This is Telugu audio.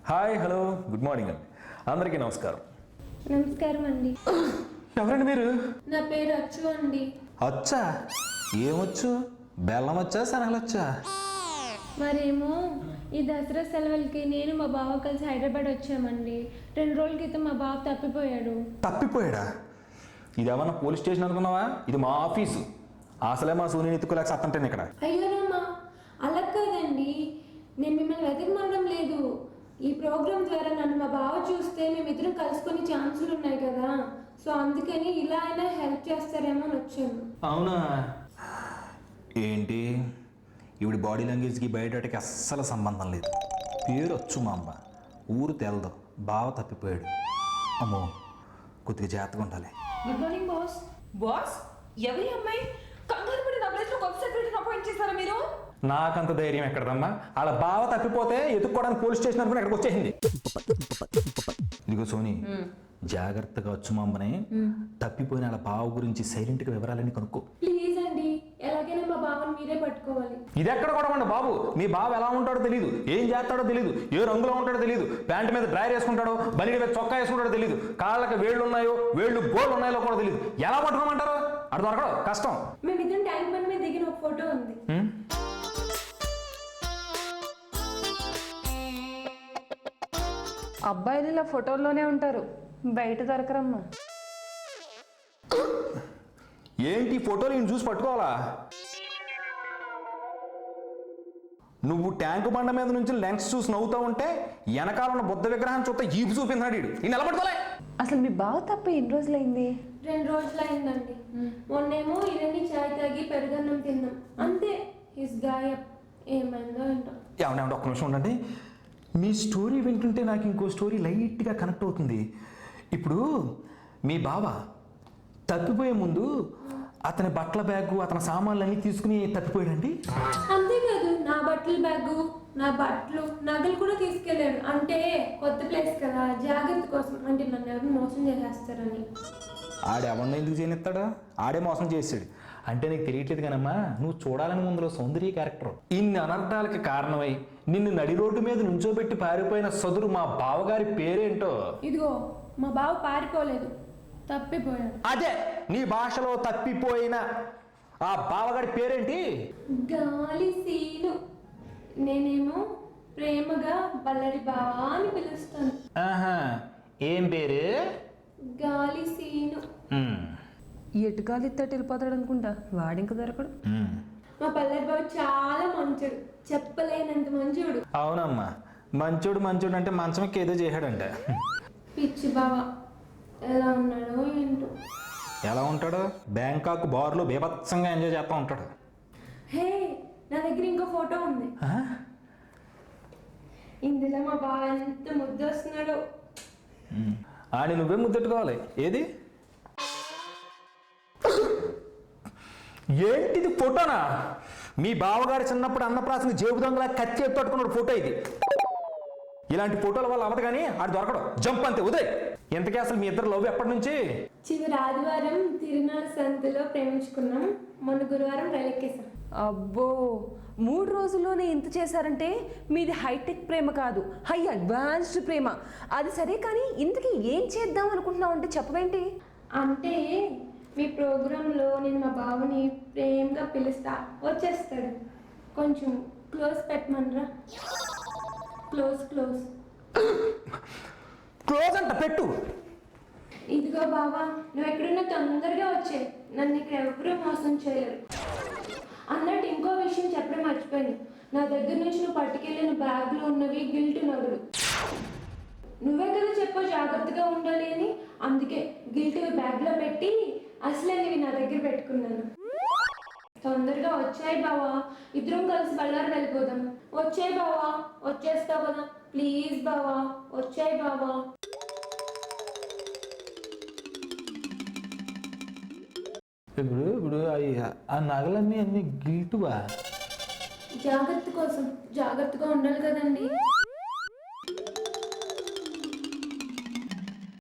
హాయ్ హలో గుడ్ మార్నింగ్ అండి, అందరికీ నమస్కారం. నమస్కారం అండి. ఎవరండి మీరు? నా పేరు అచ్చు అండి. వచ్చా? ఏమొచ్చు? బెల్లం వచ్చా, శనగలొచ్చా? మరేమో ఈ దసరా సెలవులకి నేను మా బావ కలిసి హైదరాబాద్ వచ్చామండి. 2 రోజుల క్రితం మా బావ తప్పిపోయాడు. తప్పిపోయాడా? ఇది ఏమన్నా పోలీస్ స్టేషన్ అనుకున్నావా? ఇది మా ఆఫీసు. అసలే మా సూర్యుని ఎత్తుకోలేక సత్తంటాను ఇక్కడ. అయ్యోనమ్మా, అలా కాదండి, నేను మిమ్మల్ని వెతకమనడం లేదు. ఈ ప్రోగ్రామ్ ద్వారా నన్ను మా బావ చూస్తే మేమిద్దరం కలుసుకునే ఛాన్సులు ఉన్నాయి కదా, సో అందుకని ఇలా అయినా హెల్ప్ చేస్తారేమో అని వచ్చాను. అవునా? ఏంటి ఈవిడ బాడీ లాంగ్వేజ్కి బయటకి అస్సలు సంబంధం లేదు. పేరు వచ్చు మా అమ్మ, ఊరు తెలదు, బావ తప్పిపోయాడు. అమ్మో, కొద్దిగా జాగ్రత్తగా ఉండాలి. Good morning boss. బాస్, ఎవరి అమ్మాయి? కంగారు పడి నా ప్లేస్ లో కొత్త సెక్రటరీని అపాయింట్ చేశారా మీరు? నాకంత ధైర్యం ఎక్కడదమ్మా? వాళ్ళ బావ తప్పిపోతే ఎత్తుక్కోవడానికి పోలీస్ స్టేషన్ అనుకుని ఎక్కడికి వచ్చేసింది. ఇదిగో సోని, జాగ్రత్తగా వచ్చు మా అమ్మని, తప్పిపోయిన వాళ్ళ బావ గురించి సైలెంట్గా వివరాలన్నీ కనుక్కో. ప్లీజ్ అండి, ఎలాగైనా మా బావని మీరే పట్టుకోవాలి. ఇది ఎక్కడ కూడా ఉండ బాబు. మీ బావ ఎలా ఉంటాడో తెలియదు, ఏం చేస్తాడో తెలియదు, ఏ రంగులో ఉంటాడో తెలియదు, ప్యాంట్ మీద డ్రైర్ వేసుకుంటాడో బలి మీద చొక్కా వేసుకుంటాడో తెలియదు, కాళ్ళకి వేళ్ళు ఉన్నాయో వేళ్ళు బోర్లు ఉన్నాయో కూడా తెలియదు. ఎలా పట్టుకోమంటారు? అటు దొరకడం కష్టం. మేమిద్దరం ట్యాంక్ బండ్ మీద దిగిన ఒక ఫోటో ఉంది. అబ్బాయిలు ఇలా ఫోటోల్లోనే ఉంటారు, బయట దొరకరమ్మా. ఏంటి ఫోటోలు నేను చూసి పట్టుకోవాలా? నువ్వు ట్యాంకు బండ మీద నుంచి లెన్స్ చూసి నవ్వుతూ ఉంటే వెనకాల ఉన్న బుద్ధ విగ్రహాన్ని చూస్తే ఈపు చూపించాడు వీడు. నేను ఎలా పట్టుకోలే? అసలు మీ బావ తప్ప ఎన్ని రోజులైంది? 2 రోజులు అయిందండి. మొన్నేమో ఇవన్నీ చాయ్ తాగి పెరుగన్నం తిన్నాం, అంతే. హిస్ గాయబ్. ఏమైందో ఏంటో. ఏమన్నా ఒక్క నిమిషం ఉండండి. మీ స్టోరీ వింటుంటే నాకు ఇంకో స్టోరీ లైట్గా కనెక్ట్ అవుతుంది. ఇప్పుడు మీ బావ తప్పిపోయే ముందు అతని బట్టల బ్యాగు, అతని సామాన్లన్నీ తీసుకుని తప్పిపోయాడండి. అంతేకాదు, నా బట్టల బ్యాగు, నా బట్టలు, నగలు కూడా తీసుకెళ్ళాడు. అంటే కొత్త ప్లేస్ కదా, జాగ్రత్త కోసం. అంటే నన్ను ఎవరు మోసం చేసేస్తారని. ఆడెవరిని ఎందుకు చేయనిస్తాడా? ఆడే మోసం చేసాడు. అంటే నీకు తెలియట్లేదు కానమ్మా, నువ్వు చూడాలని ముందులో సౌందర్య క్యారెక్టర్. ఇన్ని అనర్థాలకి కారణమై నిన్ను నడి రోడ్డు మీద నుంచోబెట్టి పారిపోయిన సదురు మా బావగారి పేరేంటో. ఇదిగో, మా బావ పారిపోలేదు, తప్పిపోయాడు. అదే నీ భాషలో తప్పిపోయిన ఆ బావగారి పేరేంటి? గాలి సీను. నేనేమో ప్రేమగా బల్లడి బావా అని పిలుస్తాను. ఆహా, ఏం పేరు? గాలి సీను. ఎటుకాలు ఇత్తట్టు వెళ్ళిపోతాడు అనుకుంటా, వాడింక దొరకడు. మా పల్లెడి బావ చాలా మంచోడు, చెప్పలేనంత మంచోడు. అవునమ్మా, మంచోడు మంచోడు అంటే మంచం ఎక్కి ఏదో చేశాడంట. పిచ్చి బావ ఎలా ఉన్నాడో ఏంటో. ఎలా ఉంటాడు? బ్యాంకాక్ బార్లో బీభత్సంగా ఎంజాయ్ చేస్తూ ఉంటాడు. హే, నా దగ్గర ఇంకో ఫోటో ఉంది. ఇందులో మా బావ ఎంత ముద్దు వస్తున్నాడో. ఆడి నువ్వే ముద్దెట్టుకోవాలి. ఏది? ఏంటిది ఫోటోనా? మీ బావగారు చిన్నప్పుడు అన్నప్రాసన జేబు దొంగలా కత్తి ఎత్తుకున్నాడు ఫోటో ఇది. ఇలాంటి ఫోటోల వల్ల అవదు కానీ ఆడు దొరకడం. జంప్ అంతే, ఉదయ్. ఎంతకీ అసలు మీ ఇద్దరు లవ్ ఎప్పటి నుంచి? చివరి ఆదివారం తిరునాళ్ళ సంతలో ప్రేమించుకున్నాం. మొన్న గురువారం రైలెక్కేసాం. అబ్బో, 3 రోజుల్లోనే ఇంత చేశారంటే మీది హైటెక్ ప్రేమ కాదు, హై అడ్వాన్స్డ్ ప్రేమ. అది సరే, కానీ ఇంతకీ ఏం చేద్దాం అనుకుంటున్నావు అంటే చెప్పవేంటి? అంటే మీ ప్రోగ్రాంలో నేను మా బావని ప్రేమగా పిలుస్తా, వచ్చేస్తాడు. కొంచెం క్లోజ్ పెట్టమనరా? క్లోజ్ క్లోజ్ క్లోజ్ అంట పెట్టు. ఇదిగో బావా, నువ్వు ఎక్కడున్నా తొందరగా వచ్చే, నన్ను ఇక్కడ ఎవరూ మోసం చేయరు. అన్నట్టు ఇంకో విషయం చెప్పడం మర్చిపోయాను. నా దగ్గర నుంచి నువ్వు పట్టుకెళ్ళిన బ్యాగ్లో ఉన్నవి గిల్ట్ నగలు. నువ్వే కదా చెప్పావు జాగ్రత్తగా ఉండాలి అని, అందుకే గిల్ట్ బ్యాగ్లో పెట్టి అసలైనవి నా దగ్గర పెట్టుకున్నాను. తొందరగా వచ్చాయి బావా, ఇద్దరం కలిసి బళ్ళారు వెళ్ళిపోదాం. వచ్చాయి బావా, వచ్చేస్తావు కదా, ప్లీజ్ బావా, వచ్చాయి బావా. ఇప్పుడు ఆ నగలన్నీ అన్ని గిల్టువా? జాగ్రత్త కోసం జాగ్రత్తగా ఉండాలి కదండి.